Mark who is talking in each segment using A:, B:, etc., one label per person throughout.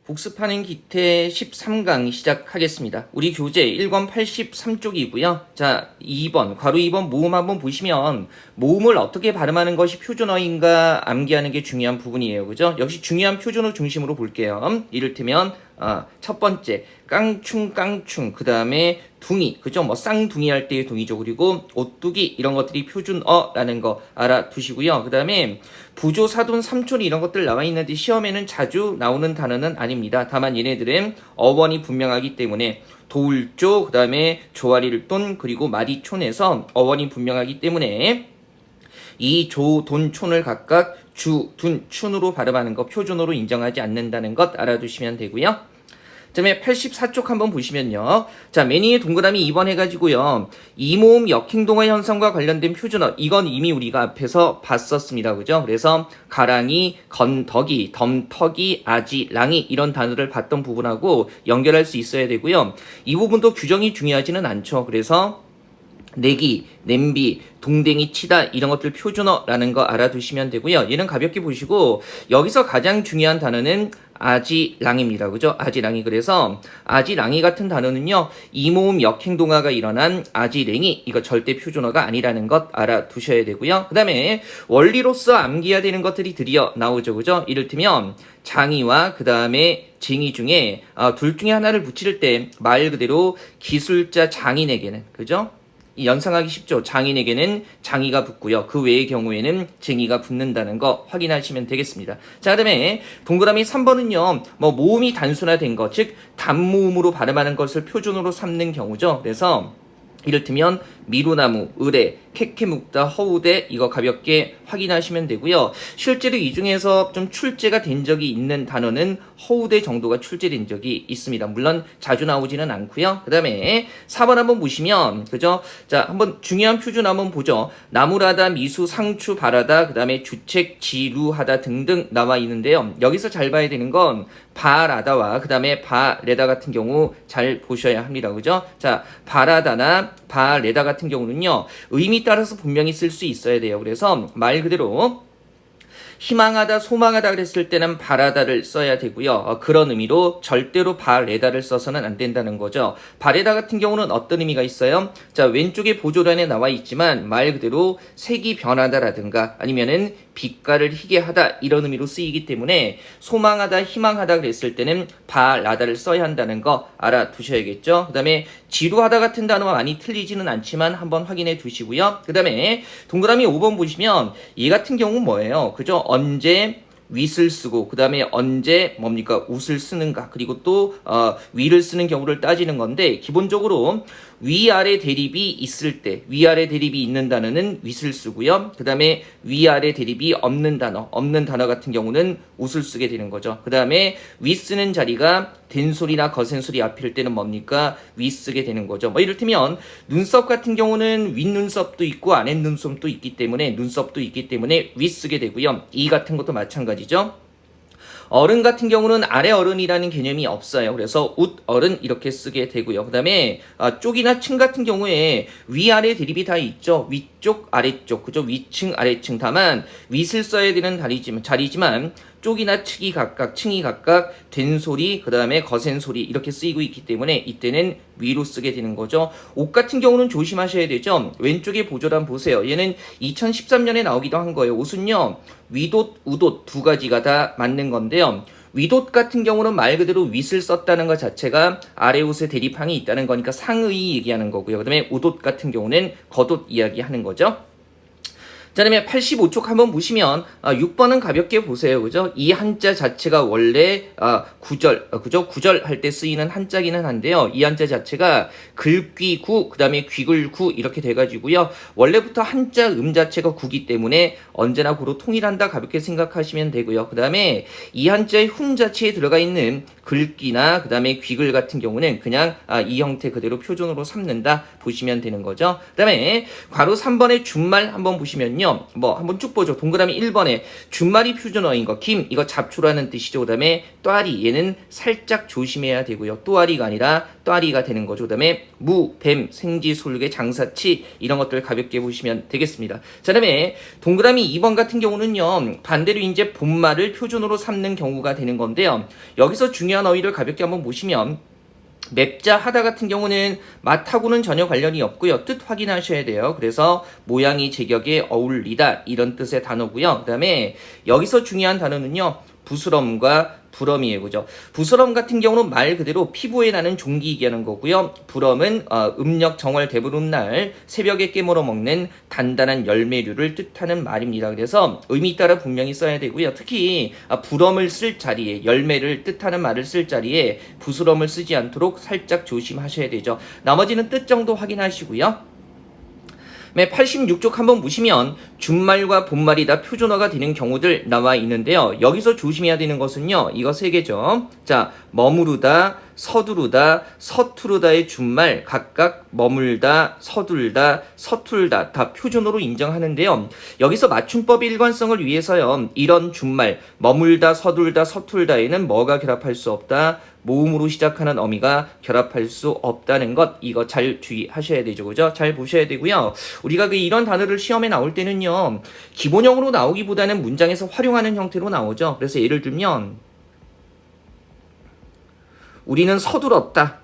A: 복습하는 기태 13강 시작하겠습니다. 우리 교재 1권 83쪽이고요. 자, 2번, 괄호 2번 모음 한번 보시면 모음을 어떻게 발음하는 것이 표준어인가 암기하는 게 중요한 부분이에요. 그죠? 역시 중요한 표준어 중심으로 볼게요. 이를테면 첫 번째 깡충 그 다음에 둥이 그죠? 뭐 쌍둥이 할 때의 둥이죠. 그리고 오뚜기 이런 것들이 표준어라는 거 알아두시고요. 그 다음에 부조, 사돈, 삼촌 이런 것들 나와 있는데 시험에는 자주 나오는 단어는 아닙니다. 다만 얘네들은 어원이 분명하기 때문에 도울조, 그 다음에 조아리를돈 그리고 마디촌에서 어원이 분명하기 때문에 이 조, 돈, 촌을 각각 주, 둔, 춘으로 발음하는 거 표준어로 인정하지 않는다는 것 알아두시면 되고요. 그 다음에 84쪽 한번 보시면요. 자, 매니의 동그라미 2번 해가지고요. 이모음 역행동화 현상과 관련된 표준어. 이건 이미 우리가 앞에서 봤었습니다. 그죠? 그래서 가랑이, 건덕이, 덤턱이, 아지, 랑이 이런 단어를 봤던 부분하고 연결할 수 있어야 되고요. 이 부분도 규정이 중요하지는 않죠. 그래서 내기, 냄비, 동댕이 치다 이런 것들 표준어라는 거 알아두시면 되고요. 얘는 가볍게 보시고 여기서 가장 중요한 단어는 아지랑입니다. 그죠? 아지랑이. 그래서 아지랑이 같은 단어는요. 이모음 역행동화가 일어난 아지랭이 이거 절대 표준어가 아니라는 것 알아두셔야 되고요. 그 다음에 원리로서 암기해야 되는 것들이 드디어 나오죠. 그죠? 이를테면 장이와 그 다음에 징이 중에 둘 중에 하나를 붙일 때 말 그대로 기술자 장인에게는 그죠? 연상하기 쉽죠. 장인에게는 장이가 붙고요. 그 외의 경우에는 쟁이가 붙는다는 거 확인하시면 되겠습니다. 자, 그다음에 동그라미 3번은요. 뭐 모음이 단순화된 것, 즉 단모음으로 발음하는 것을 표준으로 삼는 경우죠. 그래서 이를테면 미루나무, 의뢰, 캐캐묵다, 허우대 이거 가볍게 확인하시면 되고요. 실제로 이 중에서 좀 출제가 된 적이 있는 단어는 허우대 정도가 출제된 적이 있습니다. 물론 자주 나오지는 않고요. 그 다음에 4번 한번 보시면 그죠? 자, 한번 중요한 표준 한번 보죠. 나무라다, 미수, 상추, 바라다, 그 다음에 주책, 지루하다 등등 나와 있는데요. 여기서 잘 봐야 되는 건 바라다와 그 다음에 바레다 같은 경우 잘 보셔야 합니다. 그죠? 자, 바라다나 바레다 같은 경우는요. 의미 따라서 분명히 쓸 수 있어야 돼요. 그래서 말 그대로 희망하다, 소망하다 그랬을 때는 바라다를 써야 되고요. 그런 의미로 절대로 바레다를 써서는 안 된다는 거죠. 바레다 같은 경우는 어떤 의미가 있어요? 자, 왼쪽에 보조란에 나와 있지만 말 그대로 색이 변하다라든가 아니면은 빛깔을 희게 하다 이런 의미로 쓰이기 때문에 소망하다, 희망하다 그랬을 때는 바라다를 써야 한다는 거 알아두셔야겠죠. 그 다음에 지루하다 같은 단어가 많이 틀리지는 않지만 한번 확인해 두시고요. 그 다음에 동그라미 5번 보시면 얘 같은 경우는 뭐예요? 그죠? 언제 윗을 쓰고 그 다음에 언제 뭡니까 웃을 쓰는가 그리고 또 위를 쓰는 경우를 따지는 건데 기본적으로 위아래 대립이 있을 때 위아래 대립이 있는 단어는 윗을 쓰고요. 그 다음에 위아래 대립이 없는 단어 같은 경우는 웃을 쓰게 되는 거죠. 그 다음에 윗 쓰는 자리가 된소리나 거센소리 앞일 때는 뭡니까 윗 쓰게 되는 거죠. 뭐 이를테면 눈썹 같은 경우는 윗눈썹도 있고 아랫눈썹도 있기 때문에 눈썹도 있기 때문에 윗 쓰게 되고요. 이 같은 것도 마찬가지죠. 어른 같은 경우는 아래 어른이라는 개념이 없어요. 그래서 웃 어른 이렇게 쓰게 되고요. 그 다음에 쪽이나 층 같은 경우에 위아래 대립이 다 있죠. 위쪽 아래쪽 그죠? 위층 아래층 다만 윗을 써야 되는 자리지만 쪽이나 층이 각각 된소리 그 다음에 거센소리 이렇게 쓰이고 있기 때문에 이때는 위로 쓰게 되는 거죠. 옷 같은 경우는 조심하셔야 되죠. 왼쪽에 보조란 보세요. 얘는 2013년에 나오기도 한 거예요. 옷은요 위옷, 우옷 두 가지가 다 맞는 건데요. 위옷 같은 경우는 말 그대로 윗을 썼다는 것 자체가 아래 옷의 대립항이 있다는 거니까 상의 얘기하는 거고요. 그 다음에 우옷 같은 경우는 겉옷 이야기하는 거죠. 자, 그다음에 85쪽 한번 보시면 6번은 가볍게 보세요. 그죠? 이 한자 자체가 원래 그죠? 구절 할 때 쓰이는 한자기는 한데요. 이 한자 자체가 글귀구 그다음에 귀글구 이렇게 돼 가지고요. 원래부터 한자 자체가 구기 때문에 언제나 구로 통일한다 가볍게 생각하시면 되고요. 그다음에 이 한자의 훈 자체에 들어가 있는 글귀나 그다음에 귀글 같은 경우는 그냥 이 형태 그대로 표준으로 삼는다 보시면 되는 거죠. 그다음에 괄호 3번의 준말 한번 보시면요. 뭐 한번 쭉 보죠. 동그라미 1번에 준말이 표준어인 거 김 이거 잡초라는 뜻이죠. 그다음에 또아리 얘는 살짝 조심해야 되고요. 또아리가 아니라 또아리가 되는 거죠. 그다음에 무, 뱀, 생지, 솔개, 장사치 이런 것들 가볍게 보시면 되겠습니다. 자, 그다음에 동그라미 2번 같은 경우는요. 반대로 이제 본말을 표준어로 삼는 경우가 되는 건데요. 여기서 중요한 중요한 어휘를 가볍게 한번 보시면 맵자 하다 같은 경우는 맛하고는 전혀 관련이 없고요. 뜻 확인하셔야 돼요. 그래서 모양이 제격에 어울리다 이런 뜻의 단어고요. 그 다음에 여기서 중요한 단어는요. 부스럼과 불엄이에요. 그죠? 부스럼 같은 경우는 말 그대로 피부에 나는 종기 얘기하는 거고요. 불엄은 음력 정월 대보름날 새벽에 깨물어 먹는 단단한 열매류를 뜻하는 말입니다. 그래서 의미 따라 분명히 써야 되고요. 특히 불엄을 쓸 자리에 열매를 뜻하는 말을 쓸 자리에 부스럼을 쓰지 않도록 살짝 조심하셔야 되죠. 나머지는 뜻 정도 확인하시고요. 86쪽 한번 보시면 준말과 본말이 다 표준어가 되는 경우들 나와 있는데요. 여기서 조심해야 되는 것은요. 이거 세 개죠. 자, 머무르다, 서두르다, 서투르다의 준말 각각 머물다, 서둘다, 서툴다 다 표준어로 인정하는데요. 여기서 맞춤법의 일관성을 위해서요. 이런 준말, 머물다, 서둘다, 서툴다에는 뭐가 결합할 수 없다? 모음으로 시작하는 어미가 결합할 수 없다는 것 이거 잘 주의하셔야 되죠. 그죠? 잘 보셔야 되고요. 우리가 이런 단어를 시험에 나올 때는요. 기본형으로 나오기보다는 문장에서 활용하는 형태로 나오죠. 그래서 예를 들면 우리는 서둘었다.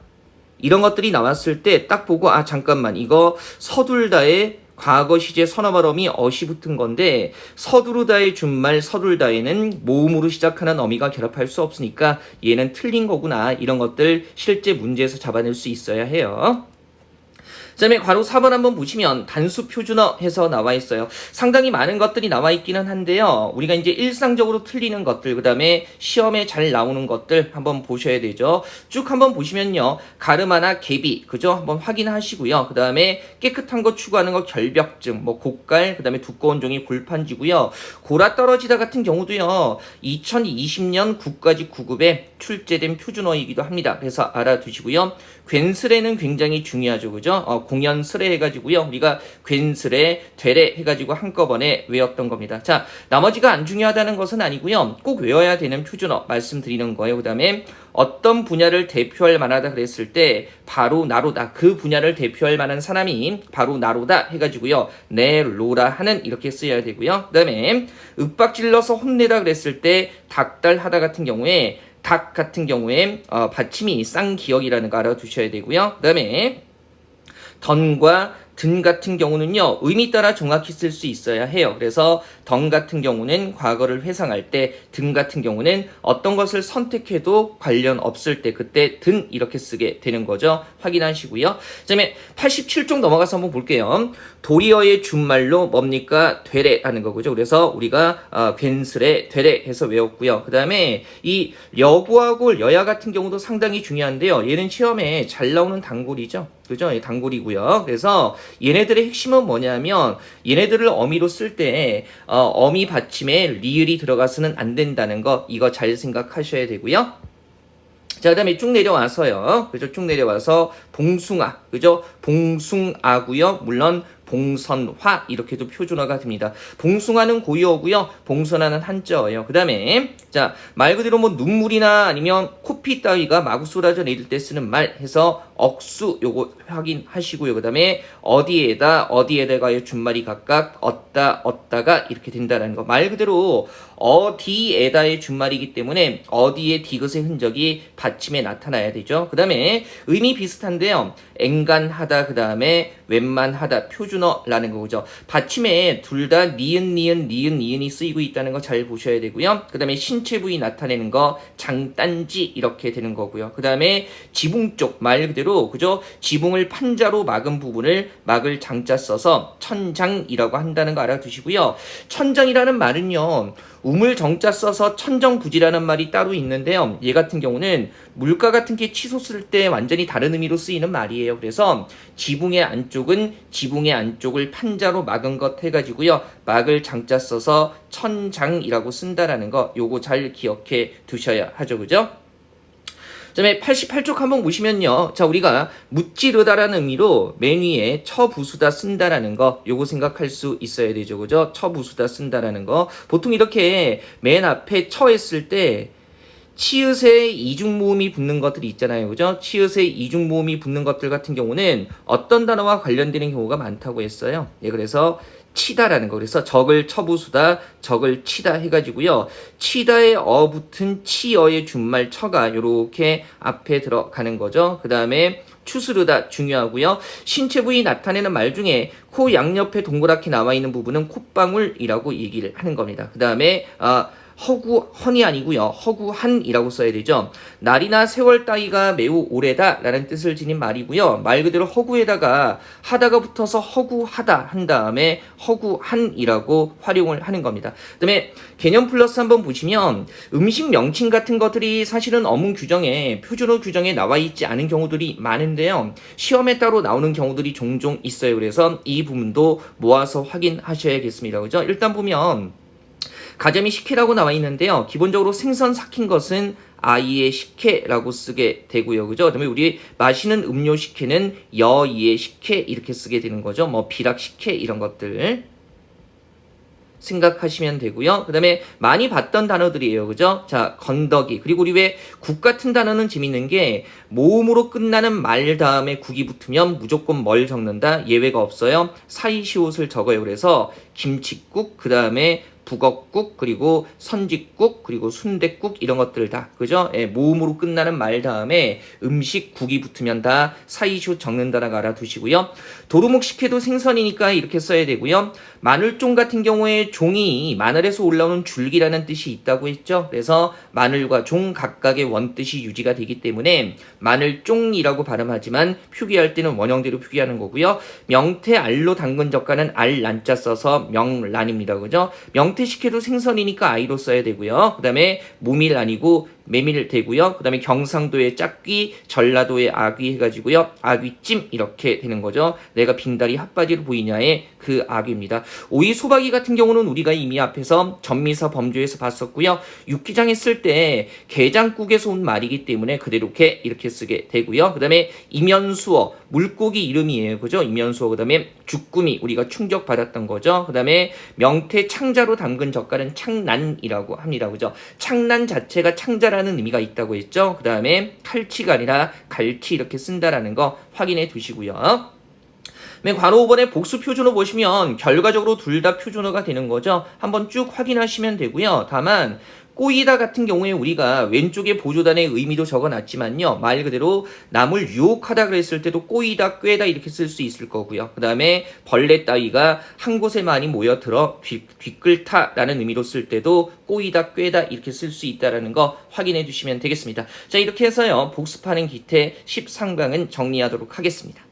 A: 이런 것들이 나왔을 때 딱 보고 잠깐만 이거 서둘다의 과거 시제 선어 발음이 어시 붙은 건데 서두르다의 준말 서둘다에는 모음으로 시작하는 어미가 결합할 수 없으니까 얘는 틀린 거구나. 이런 것들 실제 문제에서 잡아낼 수 있어야 해요. 그 다음에 괄호 4번 한번 보시면 단수 표준어 해서 나와 있어요. 상당히 많은 것들이 나와 있기는 한데요. 우리가 이제 일상적으로 틀리는 것들, 그 다음에 시험에 잘 나오는 것들 한번 보셔야 되죠. 쭉 한번 보시면요. 가르마나 개비, 그죠? 한번 확인하시고요. 그 다음에 깨끗한 거 추구하는 거 결벽증, 곡갈, 그 다음에 두꺼운 종이 골판지고요. 고라 떨어지다 같은 경우도요. 2020년 국가직 9급에 출제된 표준어이기도 합니다. 그래서 알아두시고요. 괜스레는 굉장히 중요하죠. 그죠? 공연스레 해가지고요. 우리가 괜스레, 되레 해가지고 한꺼번에 외웠던 겁니다. 자, 나머지가 안 중요하다는 것은 아니고요. 꼭 외워야 되는 표준어 말씀드리는 거예요. 그 다음에 어떤 분야를 대표할 만하다 그랬을 때 바로 나로다. 그 분야를 대표할 만한 사람이 바로 나로다 해가지고요. 네, 로라 하는 이렇게 쓰여야 되고요. 그 다음에 윽박질러서 혼내다 그랬을 때 닭달하다 같은 경우에 닭 같은 경우에 받침이 쌍기역이라는 거 알아두셔야 되고요. 그 다음에 던과 든 같은 경우는요. 의미 따라 정확히 쓸 수 있어야 해요. 그래서 던 같은 경우는 과거를 회상할 때, 든 같은 경우는 어떤 것을 선택해도 관련 없을 때 그때 든 이렇게 쓰게 되는 거죠. 확인하시고요. 그 다음에 87쪽 넘어가서 한번 볼게요. 도리어의 준말로 뭡니까? 되래라는 거죠. 그래서 우리가 괜스레, 되래 해서 외웠고요. 그 다음에 이 여구하고 여야 같은 경우도 상당히 중요한데요. 얘는 시험에 잘 나오는 단골이죠. 그죠? 단골이고요. 그래서 얘네들의 핵심은 뭐냐면 얘네들을 어미로 쓸 때 어미 받침에 리을이 들어가서는 안 된다는 거 이거 잘 생각하셔야 되고요. 자, 그 다음에 쭉 내려와서요. 그죠? 쭉 내려와서 봉숭아. 그죠? 봉숭아고요. 물론 봉선화 이렇게도 표준어가 됩니다. 봉숭아는 고유어고요. 봉선화는 한자어예요. 그 다음에 자, 말 그대로 눈물이나 아니면 코피 따위가 마구 쏟아져 내릴 때 쓰는 말 해서 억수 요거 확인하시고요. 그 다음에 어디에다가의 준말이 각각 얻다가 이렇게 된다는 거. 말 그대로 어디에다의 준말이기 때문에 어디에 디귿의 흔적이 받침에 나타나야 되죠. 그 다음에 의미 비슷한데요. 앵간하다 그 다음에 웬만하다 표준어라는 거죠. 받침에 둘 다 니은이 쓰이고 있다는 거 잘 보셔야 되고요. 그 다음에 신체 부위 나타내는 거 장단지 이렇게 되는 거고요. 그 다음에 지붕 쪽 말 그대로 그죠? 지붕을 판자로 막은 부분을 막을 장자 써서 천장이라고 한다는 거 알아두시고요. 천장이라는 말은요. 우물 정자 써서 천정부지라는 말이 따로 있는데요. 얘 같은 경우는 물가 같은 게 치솟을 때 완전히 다른 의미로 쓰이는 말이에요. 그래서 지붕의 안쪽은 지붕의 안쪽을 판자로 막은 것 해가지고요. 막을 장자 써서 천장이라고 쓴다라는 거 요거 잘 기억해 두셔야 하죠. 그죠? 그 다음에 88쪽 한번 보시면요. 자, 우리가 무찌르다라는 의미로 맨 위에 처부수다 쓴다라는 거 요거 생각할 수 있어야 되죠. 그죠? 처부수다 쓴다라는 거. 보통 이렇게 맨 앞에 처 했을 때 치읓에 이중모음이 붙는 것들이 있잖아요. 그죠? 치읓에 이중모음이 붙는 것들 같은 경우는 어떤 단어와 관련되는 경우가 많다고 했어요. 예, 그래서 치다라는 거. 그래서 적을 처부수다, 적을 치다 해가지고요. 치다에 어 붙은 치어의 준말 처가 요렇게 앞에 들어가는 거죠. 그 다음에 추스르다 중요하고요. 신체 부위 나타내는 말 중에 코 양옆에 동그랗게 나와 있는 부분은 콧방울이라고 얘기를 하는 겁니다. 그 다음에 허구헌이 아니고요. 허구한이라고 써야 되죠. 날이나 세월 따위가 매우 오래다 라는 뜻을 지닌 말이고요. 말 그대로 허구에다가 하다가 붙어서 허구하다 한 다음에 허구한이라고 활용을 하는 겁니다. 그 다음에 개념 플러스 한번 보시면 음식 명칭 같은 것들이 사실은 어문 규정에 표준어 규정에 나와 있지 않은 경우들이 많은데요. 시험에 따로 나오는 경우들이 종종 있어요. 그래서 이 부분도 모아서 확인하셔야겠습니다. 그죠? 일단 보면 가자미 식혜라고 나와 있는데요. 기본적으로 생선 삭힌 것은 아이의 식혜라고 쓰게 되고요. 그죠? 그다음에 우리 마시는 음료 식혜는 여이의 식혜 이렇게 쓰게 되는 거죠. 뭐 비락 식혜 이런 것들 생각하시면 되고요. 그 다음에 많이 봤던 단어들이에요. 그죠? 자, 건더기. 그리고 우리 왜 국 같은 단어는 재밌는 게 모음으로 끝나는 말 다음에 국이 붙으면 무조건 뭘 적는다? 예외가 없어요. 사이시옷을 적어요. 그래서 김칫국, 그 다음에 북엇국, 그리고 선짓국, 그리고 순댓국 이런 것들 다 그죠? 예, 모음으로 끝나는 말 다음에 음식 국이 붙으면 다 사이시옷 적는다라고 알아두시고요. 도루묵 식혜도 생선이니까 이렇게 써야 되고요. 마늘종 같은 경우에 종이 마늘에서 올라오는 줄기라는 뜻이 있다고 했죠. 그래서 마늘과 종 각각의 원뜻이 유지가 되기 때문에 마늘종이라고 발음하지만 표기할 때는 원형대로 표기하는 거고요. 명태 알로 담근 젓갈은 알 란자 써서 명란입니다. 그죠? 명태 식혜도 생선이니까 아이로 써야 되고요. 그 다음에 모밀 아니고 메밀 되고요. 그 다음에 경상도의 짝귀, 전라도의 아귀 해가지고요. 아귀찜 이렇게 되는 거죠. 내가 빙다리 핫바지로 보이냐의 그 아귀입니다. 오이 소박이 같은 경우는 우리가 이미 앞에서 전미사 범주에서 봤었고요. 육기장 했을 때 게장국에서 온 말이기 때문에 그대로 이렇게 쓰게 되고요. 그 다음에 이면수어 물고기 이름이에요. 그죠? 이면수어. 그 다음에 주꾸미 우리가 충격받았던 거죠. 그 다음에 명태 창자로 담근 젓갈은 창난이라고 합니다. 그죠? 창난 자체가 창자라는 의미가 있다고 했죠. 그 다음에 칼치가 아니라 갈치 이렇게 쓴다라는 거 확인해 두시고요. 맨 괄호 5번에 복수 표준어 보시면 결과적으로 둘 다 표준어가 되는 거죠. 한번 쭉 확인하시면 되고요. 다만 꼬이다 같은 경우에 우리가 왼쪽에 보조단의 의미도 적어놨지만요. 말 그대로 남을 유혹하다 그랬을 때도 꼬이다, 꿰다 이렇게 쓸 수 있을 거고요. 그 다음에 벌레 따위가 한 곳에 많이 모여들어 뒤끌다라는 의미로 쓸 때도 꼬이다, 꿰다 이렇게 쓸 수 있다는 거 확인해 주시면 되겠습니다. 자, 이렇게 해서요. 복습하는 기태 13강은 정리하도록 하겠습니다.